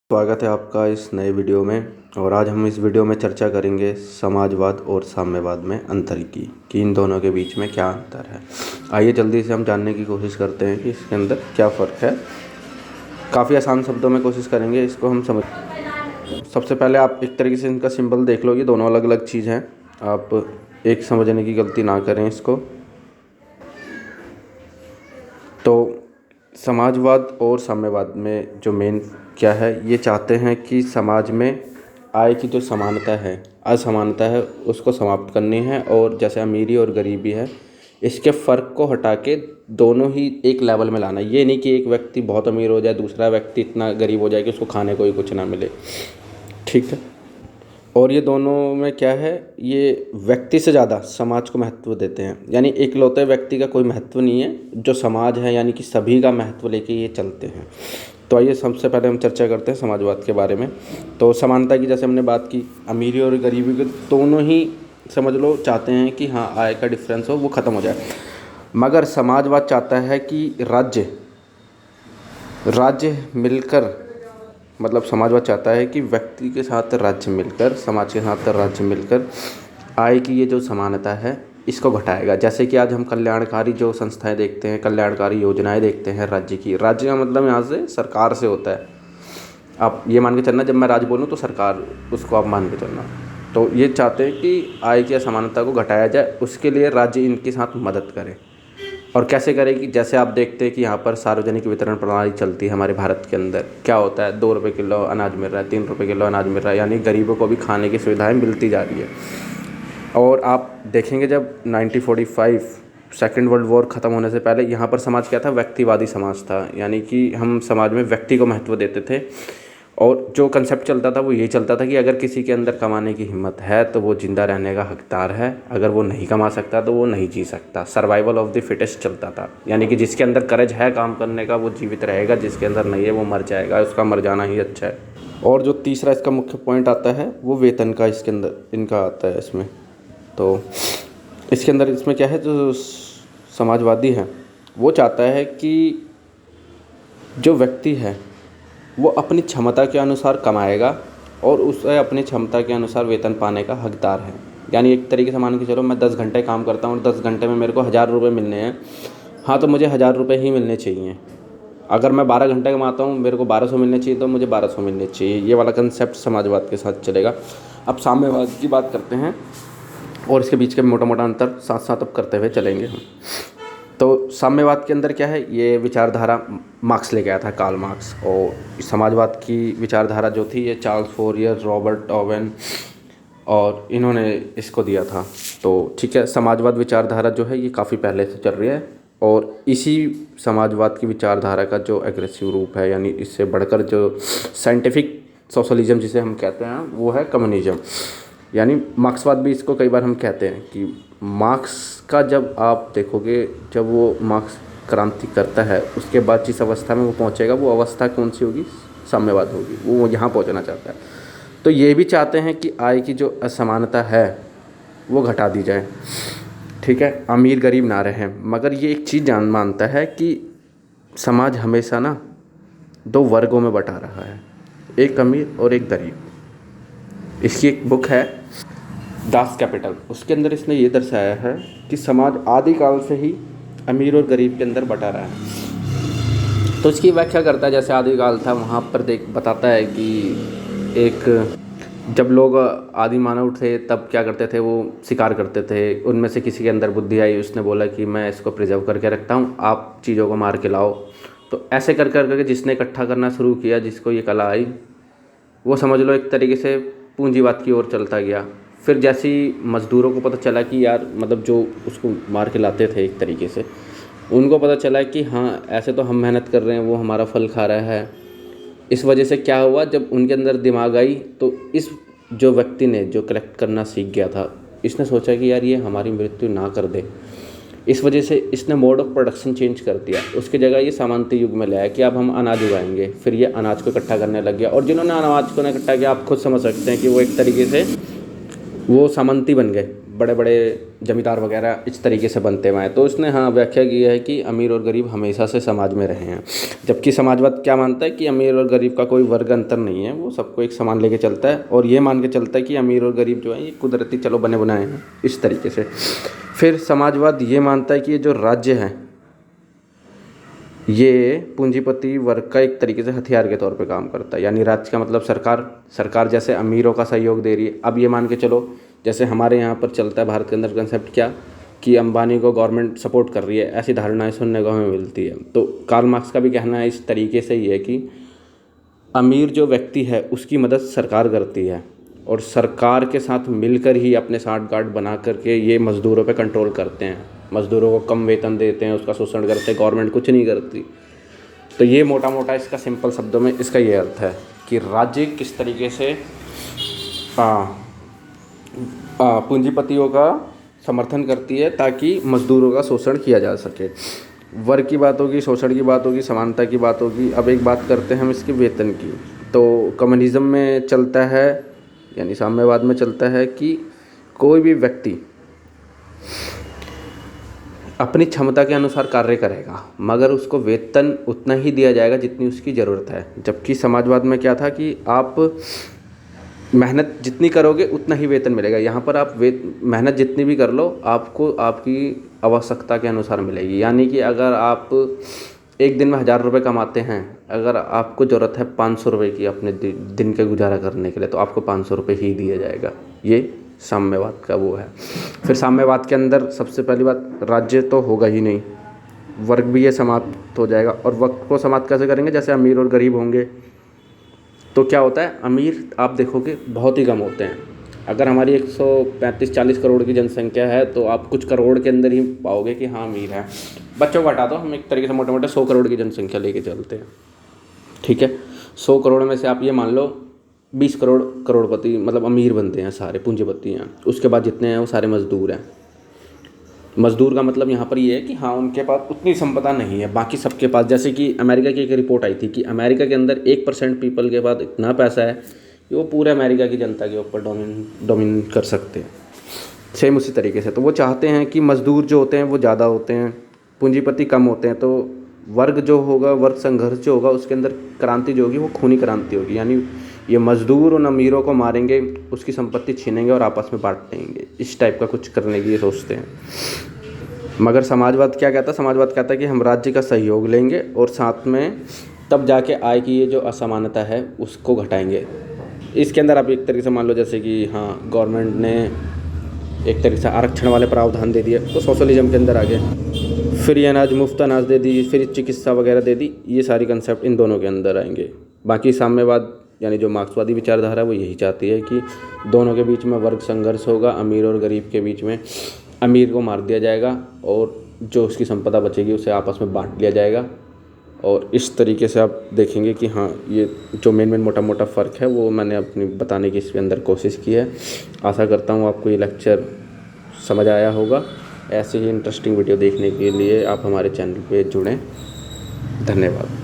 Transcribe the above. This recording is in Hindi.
स्वागत है आपका इस नए वीडियो में। और आज हम इस वीडियो में चर्चा करेंगे समाजवाद और साम्यवाद में अंतर की कि इन दोनों के बीच में क्या अंतर है। आइए जल्दी से हम जानने की कोशिश करते हैं कि इसके अंदर क्या फ़र्क है। काफ़ी आसान शब्दों में कोशिश करेंगे इसको हम समझ। सबसे पहले आप एक तरीके से इनका सिंबल देख लो, ये दोनों अलग अलग चीज़ हैं। आप एक समझने की गलती ना करें इसको। तो समाजवाद और साम्यवाद में जो मेन क्या है, ये चाहते हैं कि समाज में आय की जो समानता है, असमानता है, उसको समाप्त करनी है। और जैसे अमीरी और गरीबी है, इसके फ़र्क को हटा के दोनों ही एक लेवल में लाना। ये नहीं कि एक व्यक्ति बहुत अमीर हो जाए, दूसरा व्यक्ति इतना गरीब हो जाए कि उसको खाने को ही कुछ ना मिले। ठीक है। और ये दोनों में क्या है, ये व्यक्ति से ज़्यादा समाज को महत्व देते हैं। यानी इकलौते व्यक्ति का कोई महत्व नहीं है, जो समाज है यानी कि सभी का महत्व लेके ये चलते हैं। तो आइए सबसे पहले हम चर्चा करते हैं समाजवाद के बारे में। तो समानता की जैसे हमने बात की, अमीरी और गरीबी के दोनों ही समझ लो चाहते हैं कि हाँ, आय का डिफरेंस हो वो ख़त्म हो जाए। मगर समाजवाद चाहता है कि राज्य मिलकर, मतलब समाजवाद चाहता है कि व्यक्ति के साथ राज्य मिलकर, समाज के साथ राज्य मिलकर आय की ये जो समानता है इसको घटाएगा। जैसे कि आज हम कल्याणकारी जो संस्थाएं देखते हैं, कल्याणकारी योजनाएं देखते हैं राज्य की। राज्य का मतलब यहाँ से सरकार से होता है। आप ये मान के चलना, जब मैं राज्य बोलूँ तो सरकार, उसको आप मान के चलना। तो ये चाहते हैं कि आय की असमानता को घटाया जाए, उसके लिए राज्य इनके साथ मदद करे। और कैसे करेगी, जैसे आप देखते हैं कि यहाँ पर सार्वजनिक वितरण प्रणाली चलती है हमारे भारत के अंदर। क्या होता है, 2 रुपये किलो अनाज मिल रहा है, 3 रुपये किलो अनाज मिल रहा है, यानी गरीबों को भी खाने की सुविधाएं मिलती जा रही है। और आप देखेंगे जब 1945 सेकेंड वर्ल्ड वॉर ख़त्म होने से पहले यहाँ पर समाज क्या था, व्यक्तिवादी समाज था। यानी कि हम समाज में व्यक्ति को महत्व देते थे। और जो कंसेप्ट चलता था वो ये चलता था कि अगर किसी के अंदर कमाने की हिम्मत है तो वो ज़िंदा रहने का हकदार है, अगर वो नहीं कमा सकता तो वो नहीं जी सकता। सर्वाइवल ऑफ द फिटेस्ट चलता था। यानी कि जिसके अंदर करेज है काम करने का वो जीवित रहेगा, जिसके अंदर नहीं है वो मर जाएगा, उसका मर जाना ही अच्छा है। और जो तीसरा इसका मुख्य पॉइंट आता है वो वेतन का इसके अंदर इनका आता है इसमें। तो इसके अंदर इसमें क्या है, जो समाजवादी है वो चाहता है कि जो व्यक्ति है वो अपनी क्षमता के अनुसार कमाएगा और उसे अपनी क्षमता के अनुसार वेतन पाने का हकदार है। यानी एक तरीके से मान के चलो, मैं 10 घंटे काम करता हूँ और 10 घंटे में मेरे को 1000 रुपये मिलने हैं। हाँ, तो मुझे 1000 रुपये ही मिलने चाहिए। अगर मैं 12 घंटे कमाता हूँ, मेरे को 1200 मिलने चाहिए, तो मुझे 1200 मिलने चाहिए। ये वाला कंसेप्ट समाजवाद के साथ चलेगा। अब साम्यवाद की बात करते हैं और इसके बीच के मोटा मोटा अंतर साथ साथ अब करते हुए चलेंगे हम। तो साम्यवाद के अंदर क्या है, ये विचारधारा मार्क्स लेके आया था, कार्ल मार्क्स। और समाजवाद की विचारधारा जो थी ये चार्ल्स फोरियर, रॉबर्ट ओवेन और इन्होंने इसको दिया था। तो ठीक है, समाजवाद विचारधारा जो है ये काफ़ी पहले से चल रही है। और इसी समाजवाद की विचारधारा का जो एग्रेसिव रूप है, यानी इससे बढ़कर जो साइंटिफिक सोशलिज्म जिसे हम कहते हैं, वो है कम्युनिज्म। यानी मार्क्सवाद भी इसको कई बार हम कहते हैं कि मार्क्स का जब आप देखोगे, जब वो मार्क्स क्रांति करता है उसके बाद जिस अवस्था में वो पहुंचेगा, वो अवस्था कौन सी होगी, साम्यवाद होगी। वो यहाँ पहुंचना चाहता है। तो ये भी चाहते हैं कि आय की जो असमानता है वो घटा दी जाए। ठीक है, अमीर गरीब ना रहे। मगर ये एक चीज़ मानता है कि समाज हमेशा ना 2 वर्गों में बटा रहा है, एक अमीर और एक गरीब। इसकी एक बुक है दास कैपिटल, उसके अंदर इसने ये दर्शाया है कि समाज आदिकाल से ही अमीर और गरीब के अंदर बटा रहा है। तो इसकी व्याख्या करता है, जैसे आदिकाल था वहाँ पर बताता है कि एक जब लोग आदि मानव थे तब क्या करते थे, वो शिकार करते थे। उनमें से किसी के अंदर बुद्धि आई, उसने बोला कि मैं इसको प्रिजर्व करके रखता हूँ, आप चीज़ों को मार के लाओ। तो ऐसे कर करके जिसने इकट्ठा करना शुरू किया, जिसको ये कला आई, वो समझ लो एक तरीके से पूंजीवाद की ओर चलता गया। फिर जैसे ही मज़दूरों को पता चला कि यार, मतलब जो उसको मार के लाते थे एक तरीके से, उनको पता चला कि हाँ, ऐसे तो हम मेहनत कर रहे हैं, वो हमारा फल खा रहा है। इस वजह से क्या हुआ, जब उनके अंदर दिमाग आई तो इस जो व्यक्ति ने जो कलेक्ट करना सीख गया था, इसने सोचा कि यार ये हमारी मृत्यु ना कर दे। इस वजह से इसने मोड ऑफ प्रोडक्शन चेंज कर दिया। उसकी जगह ये सामंती युग में ले आया कि अब हम अनाज उगाएंगे। फिर ये अनाज को इकट्ठा करने लग गया, और जिन्होंने अनाज को इकट्ठा किया, आप खुद समझ सकते हैं कि वो एक तरीके से वो सामंती बन गए। बड़े बड़े जमींदार वगैरह इस तरीके से बनते हुए हैं। तो उसने हाँ व्याख्या की है कि अमीर और गरीब हमेशा से समाज में रहे हैं। जबकि समाजवाद क्या मानता है कि अमीर और गरीब का कोई वर्ग अंतर नहीं है, वो सबको एक समान लेके चलता है और ये मान के चलता है कि अमीर और गरीब जो है ये कुदरती चलो बने बनाए हैं इस तरीके से। फिर समाजवाद ये मानता है कि ये जो राज्य है ये पूंजीपति वर्ग का एक तरीके से हथियार के तौर पे काम करता है। यानी राज्य का मतलब सरकार जैसे अमीरों का सहयोग दे रही है। अब ये मान के चलो जैसे हमारे यहाँ पर चलता है भारत के अंदर कंसेप्ट क्या कि अंबानी को गवर्नमेंट सपोर्ट कर रही है, ऐसी धारणाएं सुनने को हमें मिलती है। तो कार्ल मार्क्स का भी कहना है इस तरीके से ही है कि अमीर जो व्यक्ति है उसकी मदद सरकार करती है और सरकार के साथ मिलकर ही अपने साठगांठ बना करके ये मज़दूरों पे कंट्रोल करते हैं, मज़दूरों को कम वेतन देते हैं, उसका शोषण करते हैं, गवर्नमेंट कुछ नहीं करती। तो ये मोटा मोटा इसका सिंपल शब्दों में इसका ये अर्थ है कि राज्य किस तरीके से पूंजीपतियों का समर्थन करती है ताकि मज़दूरों का शोषण किया जा सके। वर्ग की बात होगी, शोषण की बात होगी, समानता की बात होगी। अब एक बात करते हैं हम इसके वेतन की। तो कम्युनिज़्म में चलता है यानी साम्यवाद में चलता है कि कोई भी व्यक्ति अपनी क्षमता के अनुसार कार्य करेगा मगर उसको वेतन उतना ही दिया जाएगा जितनी उसकी ज़रूरत है। जबकि समाजवाद में क्या था कि आप मेहनत जितनी करोगे उतना ही वेतन मिलेगा। यहाँ पर आप मेहनत जितनी भी कर लो आपको आपकी आवश्यकता के अनुसार मिलेगी। यानी कि अगर आप एक दिन में 1000 रुपये कमाते हैं, अगर आपको ज़रूरत है 500 रुपये की अपने दिन का गुजारा करने के लिए तो आपको 500 रुपये ही दिया जाएगा। ये साम्यवाद का वो है। फिर साम्यवाद के अंदर सबसे पहली बात राज्य तो होगा ही नहीं, वर्ग भी ये समाप्त हो जाएगा। और वर्ग को समाप्त कैसे करेंगे? जैसे अमीर और गरीब होंगे तो क्या होता है, अमीर आप देखोगे बहुत ही कम होते हैं। अगर हमारी 135-40 करोड़ की जनसंख्या है तो आप कुछ करोड़ के अंदर ही पाओगे कि हाँ अमीर है। बच्चों को हटा दो, हम एक तरीके से मोटे मोटे 100 करोड़ की जनसंख्या लेके चलते हैं, ठीक है। 100 करोड़ में से आप ये मान लो 20 करोड़ करोड़पति मतलब अमीर बनते हैं, सारे पूंजीपति हैं। उसके बाद जितने हैं वो सारे मजदूर हैं। मजदूर का मतलब यहाँ पर ये है कि हाँ उनके पास उतनी संपदा नहीं है, बाकी सबके पास। जैसे कि अमेरिका की एक रिपोर्ट आई थी कि अमेरिका के अंदर 1% पीपल के पास इतना पैसा है कि वो पूरे अमेरिका की जनता के ऊपर डोमिन कर सकते हैं। सेम उसी तरीके से तो वो चाहते हैं कि मज़दूर जो होते हैं वो ज़्यादा होते हैं, पूंजीपति कम होते हैं। तो वर्ग जो होगा, वर्ग संघर्ष जो होगा उसके अंदर क्रांति जो होगी वो खूनी क्रांति होगी। यानी ये मज़दूर उन अमीरों को मारेंगे, उसकी संपत्ति छीनेंगे और आपस में बांट देंगे। इस टाइप का कुछ करने की सोचते हैं। मगर समाजवाद क्या कहता है? समाजवाद कहता है कि हम राज्य का सहयोग लेंगे और साथ में तब जाके आय की ये जो असमानता है उसको घटाएंगे। इसके अंदर आप एक तरीके से मान लो जैसे कि हाँ गवर्नमेंट ने एक तरीके से आरक्षण वाले प्रावधान दे दिए तो सोशलिज्म के अंदर आ गए। फ्री अनाज, मुफ्त अनाज दे दी, फ्री चिकित्सा वगैरह दे दी। ये सारी कंसेप्ट इन दोनों के अंदर आएंगे। बाकी साम्यवाद यानी जो मार्क्सवादी विचारधारा है वो यही चाहती है कि दोनों के बीच में वर्ग संघर्ष होगा, अमीर और गरीब के बीच में अमीर को मार दिया जाएगा और जो उसकी संपदा बचेगी उसे आपस में बांट लिया जाएगा। और इस तरीके से आप देखेंगे कि हाँ ये जो मेन मोटा मोटा फ़र्क है वो मैंने अपनी बताने की इसके अंदर कोशिश की है। आशा करता हूँ आपको ये लेक्चर समझ आया होगा। ऐसे ही इंटरेस्टिंग वीडियो देखने के लिए आप हमारे चैनल पे जुड़ें। धन्यवाद।